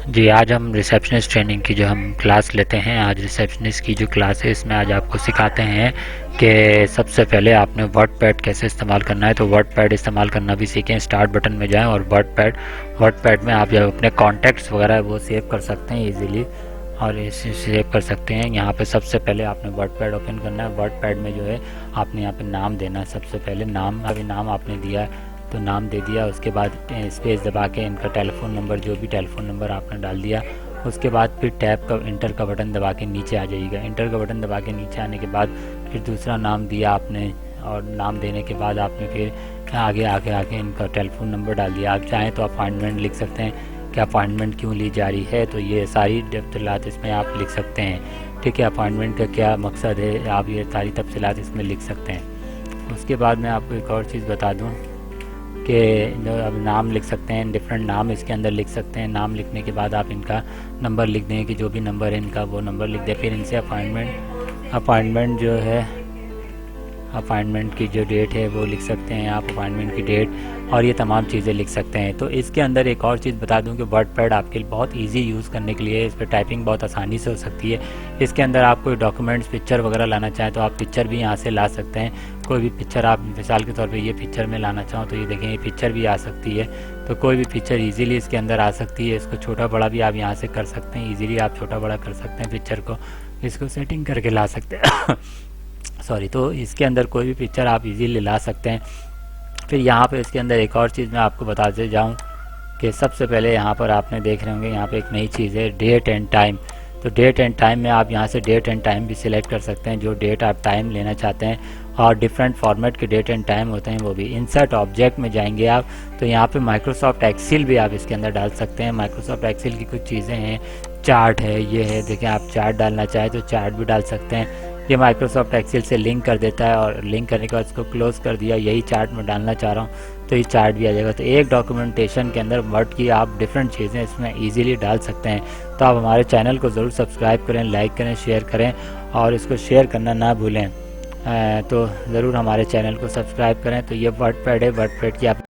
जी, आज हम receptionist training की जो हम क्लास लेते हैं, आज रिसेप्शनिस्ट की जो क्लास है इसमें आज आपको सिखाते हैं कि सबसे पहले आपने वर्डपैड कैसे इस्तेमाल करना है। तो वर्डपैड इस्तेमाल करना भी सीखें। स्टार्ट बटन में जाएं और वर्डपैड में आप जब अपने कॉन्टैक्ट्स वगैरह वो सेव कर सकते हैं इजीली, और इसे सेव कर सकते हैं। यहाँ पे सबसे पहले आपने वर्डपैड ओपन करना है। वर्डपैड में जो है आपने यहाँ पे नाम देना है। सबसे पहले नाम, अभी नाम आपने दिया है तो नाम दे दिया। उसके बाद स्पेस दबा के इनका टेलीफोन नंबर, जो भी टेलीफोन नंबर आपने डाल दिया। उसके बाद फिर टैब का इंटर का बटन दबा के नीचे आ जाइएगा। इंटर का बटन दबा के नीचे आने के बाद फिर दूसरा नाम दिया आपने, और नाम देने के बाद आपने फिर आगे आगे आगे इनका टेलीफोन नंबर डाल दिया। आप चाहें तो अपॉइंटमेंट लिख सकते हैं कि अपॉइंटमेंट क्यों ली जा रही है, तो ये सारी तफसीलात इसमें आप लिख सकते हैं। ठीक है, अपॉइंटमेंट का क्या मकसद है, आप ये सारी तफसीलात इसमें लिख सकते हैं। उसके बाद मैं आपको एक और चीज़ बता दूँ कि अब नाम लिख सकते हैं, डिफरेंट नाम इसके अंदर लिख सकते हैं। नाम लिखने के बाद आप इनका नंबर लिख दें कि जो भी नंबर है इनका वो नंबर लिख दें। फिर इनसे अपॉइंटमेंट जो है, अपॉइंटमेंट की जो डेट है वो लिख सकते हैं आप, अपॉइंटमेंट की डेट, और ये तमाम चीज़ें लिख सकते हैं। तो इसके अंदर एक और चीज़ बता दूं कि वर्डपैड आपके लिए बहुत इजी यूज़ करने के लिए, इस पर टाइपिंग बहुत आसानी से हो सकती है। इसके अंदर आप कोई डॉक्यूमेंट्स, पिक्चर वगैरह लाना चाहें तो आप पिक्चर भी यहाँ से ला सकते हैं। कोई भी पिक्चर आप मिसाल के तौर पे ये पिक्चर में लाना चाहो तो ये देखें, ये पिक्चर भी आ सकती है। तो कोई भी पिक्चर इजीली इसके अंदर आ सकती है। इसको छोटा बड़ा भी आप यहाँ से कर सकते हैं, इजीली आप छोटा बड़ा कर सकते हैं पिक्चर को, इसको सेटिंग करके ला सकते हैं सॉरी। तो इसके अंदर कोई भी पिक्चर आप इजीली ला सकते हैं। फिर यहाँ पे इसके अंदर एक और चीज़ मैं आपको बताते जाऊँ कि सबसे पहले यहाँ पर आपने देख रहे होंगे यहाँ पे एक नई चीज़ है, डेट एंड टाइम। तो डेट एंड टाइम में आप यहाँ से डेट एंड टाइम भी सिलेक्ट कर सकते हैं, जो डेट आप टाइम लेना चाहते हैं, और डिफरेंट फॉर्मेट के डेट एंड टाइम होते हैं वो भी। इंसर्ट ऑब्जेक्ट में जाएंगे आप तो यहाँ पे माइक्रोसॉफ्ट एक्सेल भी आप इसके अंदर डाल सकते हैं। माइक्रोसॉफ्ट एक्सेल की कुछ चीज़ें हैं, चार्ट है, ये है, देखिए आप चार्ट डालना चाहें तो चार्ट भी डाल सकते हैं। ये माइक्रोसॉफ्ट एक्सेल से लिंक कर देता है, और लिंक करने के बाद इसको क्लोज कर दिया। यही चार्ट में डालना चाह रहा हूँ तो ये चार्ट भी आ जाएगा। तो एक डॉक्यूमेंटेशन के अंदर वर्ड की आप डिफरेंट चीज़ें इसमें इजीली डाल सकते हैं। तो आप हमारे चैनल को ज़रूर सब्सक्राइब करें, लाइक करें, शेयर करें, और इसको शेयर करना ना भूलें। तो ज़रूर हमारे चैनल को सब्सक्राइब करें। तो ये वर्डपैड है, वर्डपैड की आप